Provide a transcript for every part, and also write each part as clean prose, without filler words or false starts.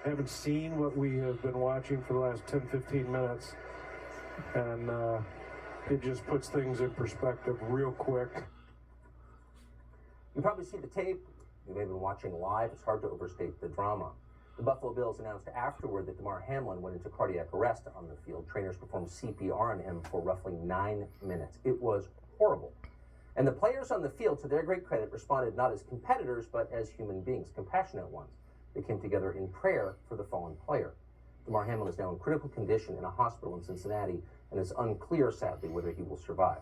haven't seen what we have been watching for the last 10, 15 minutes. And it just puts things in perspective real quick. You probably see the tape. You may have been watching live. It's hard to overstate the drama. The Buffalo Bills announced afterward that Damar Hamlin went into cardiac arrest on the field. Trainers performed CPR on him for roughly 9 minutes. It was horrible. And the players on the field, to their great credit, responded not as competitors, but as human beings, compassionate ones. They came together in prayer for the fallen player. Damar Hamlin is now in critical condition in a hospital in Cincinnati, and it's unclear, sadly, whether he will survive.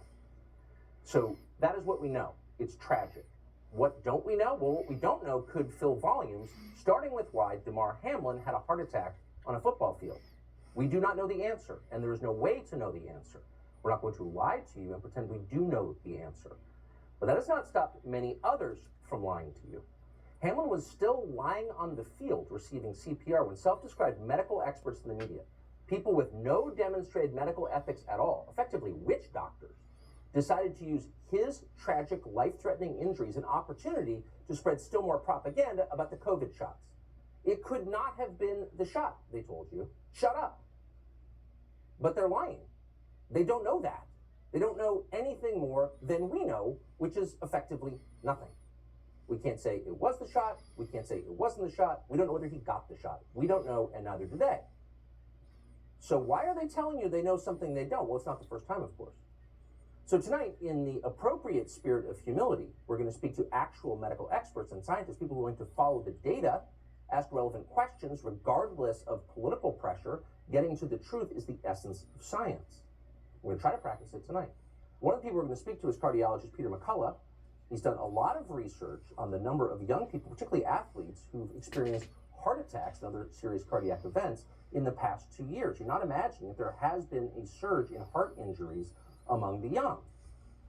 So that is what we know. It's tragic. What don't we know? Well, what we don't know could fill volumes, starting with why Damar Hamlin had a heart attack on a football field. We do not know the answer, and there is no way to know the answer. We're not going to lie to you and pretend we do know the answer. But that has not stopped many others from lying to you. Hamlin was still lying on the field receiving CPR when self-described medical experts in the media, people with no demonstrated medical ethics at all, effectively witch doctors, decided to use his tragic, life-threatening injuries an opportunity to spread still more propaganda about the COVID shots. It could not have been the shot, they told you. Shut up. But they're lying. They don't know that. They don't know anything more than we know, which is effectively nothing. We can't say it was the shot. We can't say it wasn't the shot. We don't know whether he got the shot. We don't know, and neither do they. So why are they telling you they know something they don't? Well, it's not the first time, of course. So tonight, in the appropriate spirit of humility, we're going to speak to actual medical experts and scientists, people who are going to follow the data, ask relevant questions regardless of political pressure. Getting to the truth is the essence of science. We're going to try to practice it tonight. One of the people we're going to speak to is cardiologist Peter McCullough. He's done a lot of research on the number of young people, particularly athletes, who've experienced heart attacks and other serious cardiac events in the past 2 years. You're not imagining that there has been a surge in heart injuries among the young.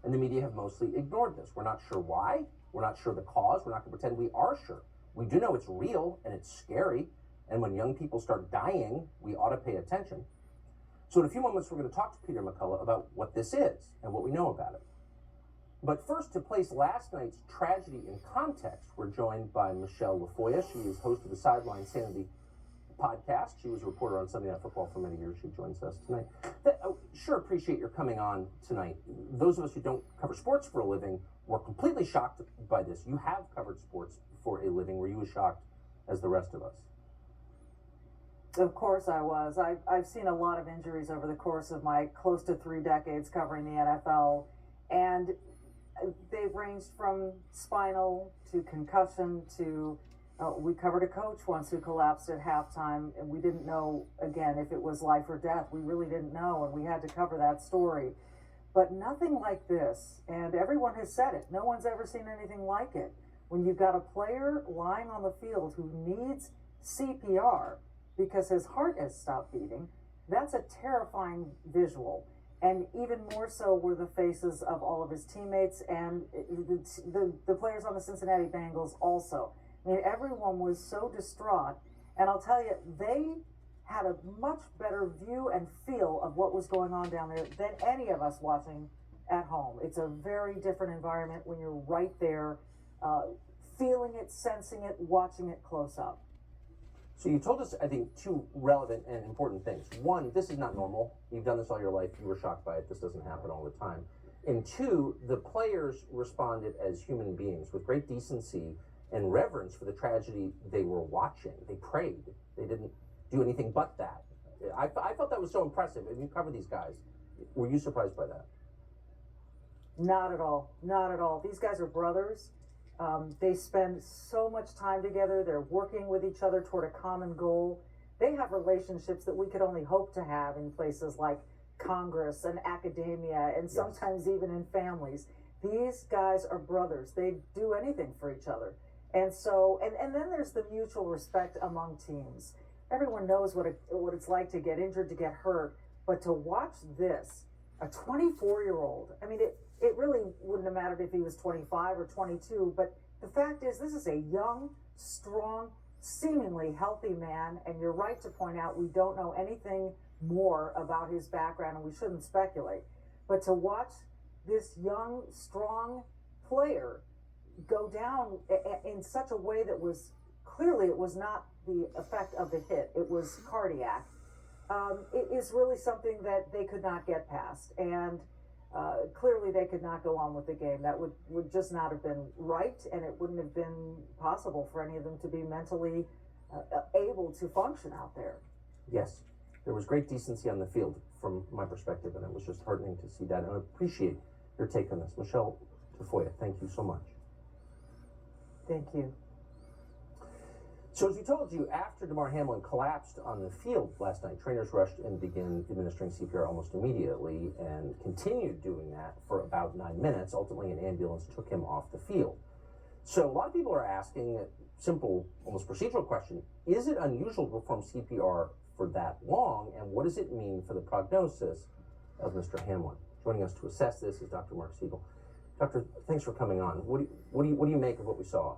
And the media have mostly ignored this. We're not sure why. We're not sure the cause. We're not going to pretend we are sure. We do know it's real and it's scary. And when young people start dying, we ought to pay attention. So in a few moments, we're going to talk to Peter McCullough about what this is and what we know about it. But first, to place last night's tragedy in context, we're joined by Michelle Lafoya. She is host of the Sideline Sanity podcast. She was a reporter on Sunday Night Football for many years. She joins us tonight. Sure appreciate your coming on tonight. Those of us who don't cover sports for a living were completely shocked by this. You have covered sports for a living. Were you as shocked as the rest of us? Of course I was. I've seen a lot of injuries over the course of my close to 3 decades covering the NFL, and they've ranged from spinal to concussion to we covered a coach once who collapsed at halftime, and we didn't know, again, if it was life or death. We really didn't know, and we had to cover that story. But nothing like this, and everyone has said it. No one's ever seen anything like it. When you've got a player lying on the field who needs CPR because his heart has stopped beating, that's a terrifying visual. And even more so were the faces of all of his teammates and the players on the Cincinnati Bengals also. I mean, everyone was so distraught. And I'll tell you, they had a much better view and feel of what was going on down there than any of us watching at home. It's a very different environment when you're right there, feeling it, sensing it, watching it close up. So you told us, I think, 2 relevant and important things. 1, this is not normal. You've done this all your life. You were shocked by it. This doesn't happen all the time. And 2, the players responded as human beings with great decency and reverence for the tragedy they were watching. They prayed. They didn't do anything but that. I felt that was so impressive. And you cover these guys. Were you surprised by that? Not at all. Not at all. These guys are brothers. They spend so much time together. They're working with each other toward a common goal. They have relationships that we could only hope to have in places like Congress and academia and sometimes even in families. These guys are brothers. They do anything for each other. And so, and then there's the mutual respect among teams. Everyone knows what it's like to get injured, to get hurt, but to watch this, a 24-year-old, I mean, it really wouldn't have mattered if he was 25 or 22, but the fact is this is a young, strong, seemingly healthy man, and you're right to point out we don't know anything more about his background, and we shouldn't speculate. But to watch this young, strong player go down in such a way that was clearly it was not the effect of the hit. It was cardiac. It is really something that they could not get past, and clearly they could not go on with the game. That would just not have been right, and it wouldn't have been possible for any of them to be mentally able to function out there. Yes, there was great decency on the field from my perspective, and it was just heartening to see that, and I appreciate your take on this. Michelle Tafoya, thank you so much. Thank you. So as we told you, after Damar Hamlin collapsed on the field last night, trainers rushed and began administering CPR almost immediately and continued doing that for about 9 minutes. Ultimately, an ambulance took him off the field. So a lot of people are asking a simple, almost procedural question: is it unusual to perform CPR for that long, and what does it mean for the prognosis of Mr. Hamlin? Joining us to assess this is Dr. Mark Siegel. Doctor, thanks for coming on. What do you make of what we saw?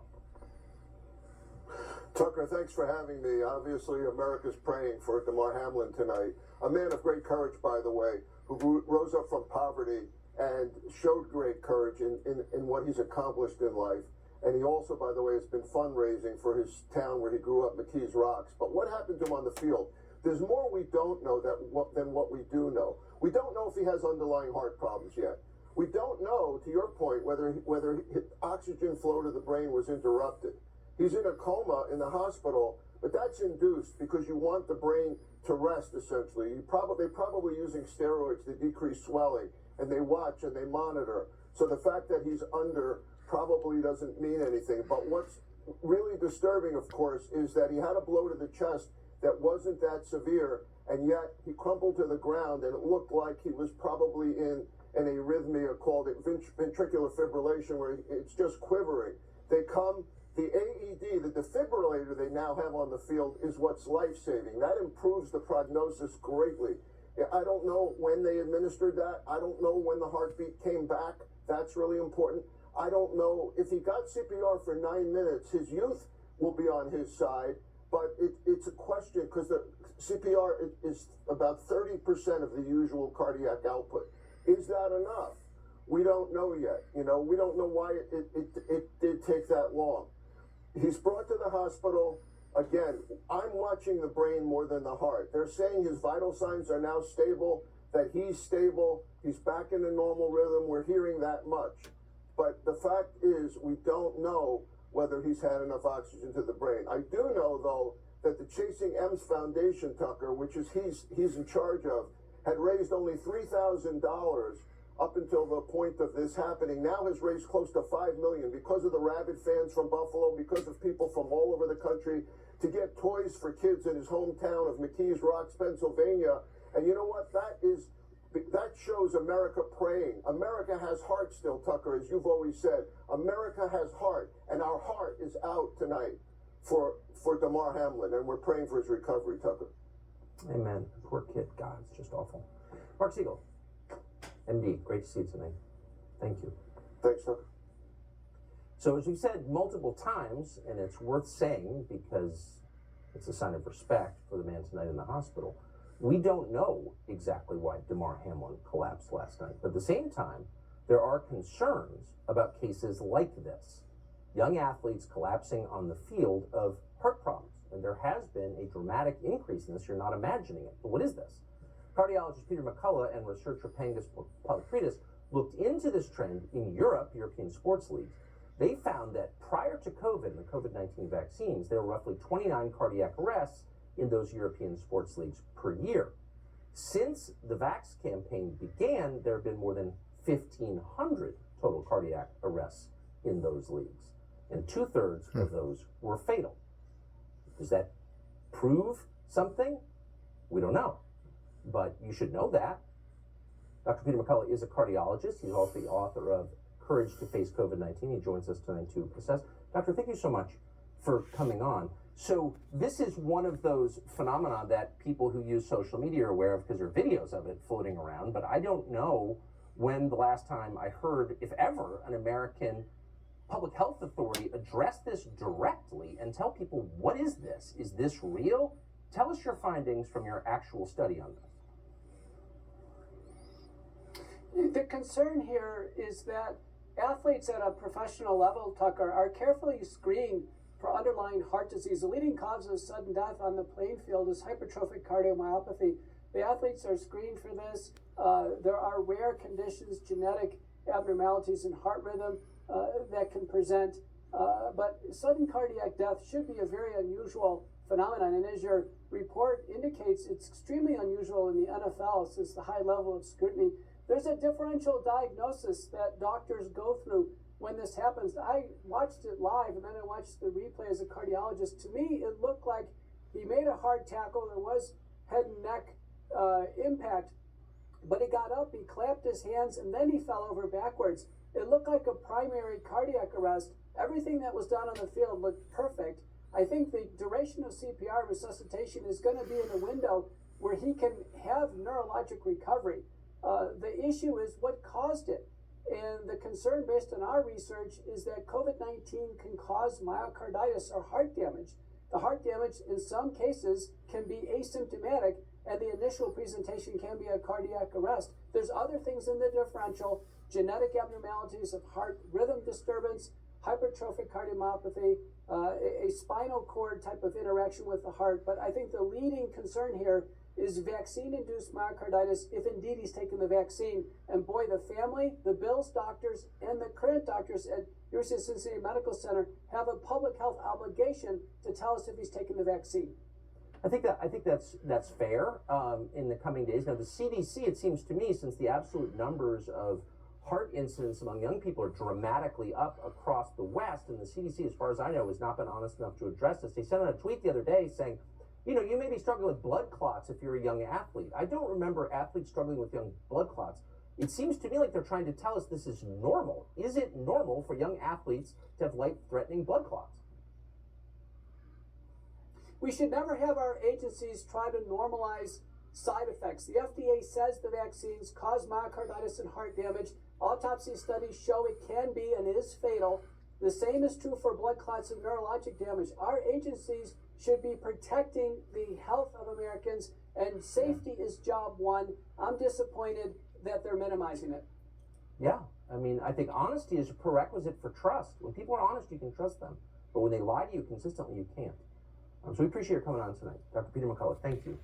Tucker, thanks for having me. Obviously, America's praying for Damar Hamlin tonight. A man of great courage, by the way, who rose up from poverty and showed great courage in what he's accomplished in life. And he also, by the way, has been fundraising for his town where he grew up, McKees Rocks. But what happened to him on the field? There's more we don't know than what we do know. We don't know if he has underlying heart problems yet. We don't know, to your point, whether oxygen flow to the brain was interrupted. He's in a coma in the hospital, but that's induced because you want the brain to rest, essentially. They're probably using steroids to decrease swelling, and they watch and they monitor. So the fact that he's under probably doesn't mean anything. But what's really disturbing, of course, is that he had a blow to the chest that wasn't that severe, and yet he crumpled to the ground, and it looked like he was probably in an arrhythmia called ventricular fibrillation, where it's just quivering. The AED, the defibrillator they now have on the field, is what's life-saving. That improves the prognosis greatly. I don't know when they administered that. I don't know when the heartbeat came back. That's really important. I don't know if he got CPR for 9 minutes. His youth will be on his side, but it's a question because the CPR is about 30% of the usual cardiac output. Is that enough? We don't know yet. We don't know why it did take that long. He's brought to the hospital. Again, I'm watching the brain more than the heart. They're saying his vital signs are now stable, that he's stable, he's back in a normal rhythm. We're hearing that much. But the fact is, we don't know whether he's had enough oxygen to the brain. I do know, though, that the Chasing M's Foundation, Tucker, which is he's in charge of, had raised only $3,000 up until the point of this happening, now has raised close to $5 million because of the rabid fans from Buffalo, because of people from all over the country, to get toys for kids in his hometown of McKees Rocks, Pennsylvania. And you know what? That shows America praying. America has heart still, Tucker, as you've always said. America has heart, and our heart is out tonight for Damar Hamlin, and we're praying for his recovery, Tucker. Amen. Poor kid. God, it's just awful. Mark Siegel, MD, great to see you tonight. Thank you. Thanks, Tucker. So as we've said multiple times, and it's worth saying because it's a sign of respect for the man tonight in the hospital, we don't know exactly why Damar Hamlin collapsed last night. But at the same time, there are concerns about cases like this. Young athletes collapsing on the field of heart problems. And there has been a dramatic increase in this. You're not imagining it. But what is this? Cardiologist Peter McCullough and researcher Pangis Polikridis looked into this trend in Europe, European sports leagues. They found that prior to COVID and the COVID-19 vaccines, there were roughly 29 cardiac arrests in those European sports leagues per year. Since the Vax campaign began, there have been more than 1,500 total cardiac arrests in those leagues, and 2/3 of those were fatal. Does that prove something? We don't know, but you should know that. Dr. Peter McCullough is a cardiologist. He's also the author of Courage to Face COVID-19. He joins us tonight to assess. Doctor, thank you so much for coming on. So this is one of those phenomena that people who use social media are aware of because there are videos of it floating around, but I don't know when the last time I heard, if ever, an American public health authority address this directly and tell people, what is this? Is this real? Tell us your findings from your actual study on this. The concern here is that athletes at a professional level, Tucker, are carefully screened for underlying heart disease. The leading cause of sudden death on the playing field is hypertrophic cardiomyopathy. The athletes are screened for this. There are rare conditions, genetic abnormalities in heart rhythm that can present, but sudden cardiac death should be a very unusual phenomenon, and as your report indicates, it's extremely unusual in the NFL since the high level of scrutiny. There's a differential diagnosis that doctors go through when this happens. I watched it live and then I watched the replay as a cardiologist. To me, it looked like he made a hard tackle. There was head and neck impact, but he got up, he clapped his hands, and then he fell over backwards. It looked like a primary cardiac arrest. Everything that was done on the field looked perfect. I think the duration of CPR resuscitation is going to be in a window where he can have neurologic recovery. The issue is what caused it. And the concern based on our research is that COVID-19 can cause myocarditis or heart damage. The heart damage in some cases can be asymptomatic and the initial presentation can be a cardiac arrest. There's other things in the differential, genetic abnormalities of heart rhythm disturbance, hypertrophic cardiomyopathy, a spinal cord type of interaction with the heart. But I think the leading concern here is vaccine-induced myocarditis if indeed he's taken the vaccine. And boy, the family, the Bills doctors, and the current doctors at University of Cincinnati Medical Center have a public health obligation to tell us if he's taken the vaccine. I think that's fair in the coming days. Now, the CDC, it seems to me, since the absolute numbers of heart incidents among young people are dramatically up across the West, and the CDC, as far as I know, has not been honest enough to address this. They sent out a tweet the other day saying, you know, you may be struggling with blood clots if you're a young athlete. I don't remember athletes struggling with young blood clots. It seems to me like they're trying to tell us this is normal. Is it normal for young athletes to have life-threatening blood clots? We should never have our agencies try to normalize side effects. The FDA says the vaccines cause myocarditis and heart damage. Autopsy studies show it can be and is fatal. The same is true for blood clots and neurologic damage. Our agencies should be protecting the health of Americans, and safety is job one. I'm disappointed that they're minimizing it. Yeah, I mean, I think honesty is a prerequisite for trust. When people are honest, you can trust them. But when they lie to you consistently, you can't. So we appreciate your coming on tonight. Dr. Peter McCullough, thank you.